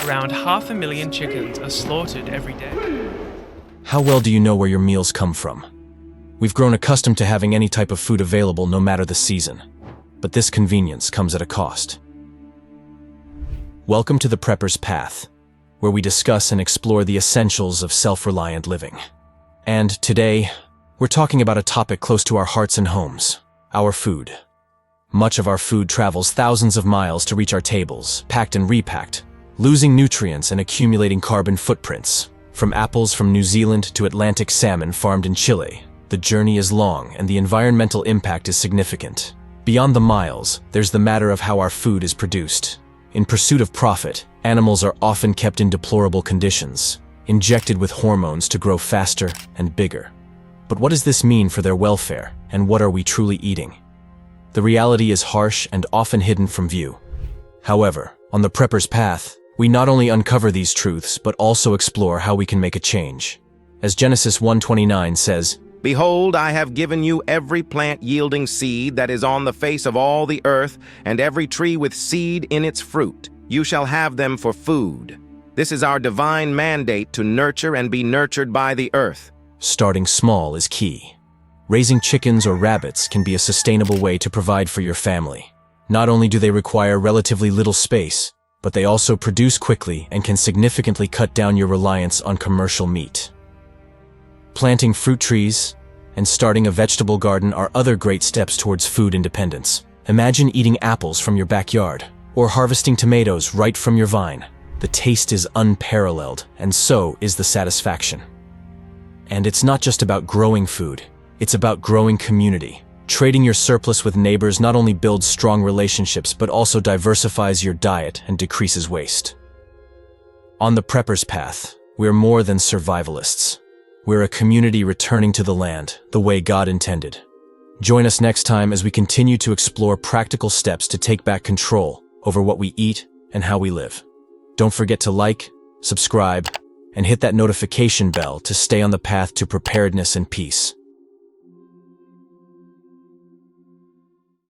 Around 500,000 chickens are slaughtered every day. How well do you know where your meals come from? We've grown accustomed to having any type of food available no matter the season. But this convenience comes at a cost. Welcome to the Prepper's Path, where we discuss and explore the essentials of self-reliant living. And today, we're talking about a topic close to our hearts and homes: our food. Much of our food travels thousands of miles to reach our tables, packed and repacked, losing nutrients and accumulating carbon footprints. From apples from New Zealand to Atlantic salmon farmed in Chile, the journey is long and the environmental impact is significant. Beyond the miles, there's the matter of how our food is produced. In pursuit of profit, animals are often kept in deplorable conditions, injected with hormones to grow faster and bigger. But what does this mean for their welfare, and what are we truly eating? The reality is harsh and often hidden from view. However, on the Prepper's Path, we not only uncover these truths, but also explore how we can make a change. As Genesis 1:29 says, "Behold, I have given you every plant yielding seed that is on the face of all the earth, and every tree with seed in its fruit. You shall have them for food." This is our divine mandate to nurture and be nurtured by the earth. Starting small is key. Raising chickens or rabbits can be a sustainable way to provide for your family. Not only do they require relatively little space, but they also produce quickly and can significantly cut down your reliance on commercial meat. Planting fruit trees and starting a vegetable garden are other great steps towards food independence. Imagine eating apples from your backyard, or harvesting tomatoes right from your vine. The taste is unparalleled, and so is the satisfaction. And it's not just about growing food, it's about growing community. Trading your surplus with neighbors not only builds strong relationships, but also diversifies your diet and decreases waste. On the Prepper's Path, we're more than survivalists. We're a community returning to the land the way God intended. Join us next time as we continue to explore practical steps to take back control over what we eat and how we live. Don't forget to like, subscribe, and hit that notification bell to stay on the path to preparedness and peace.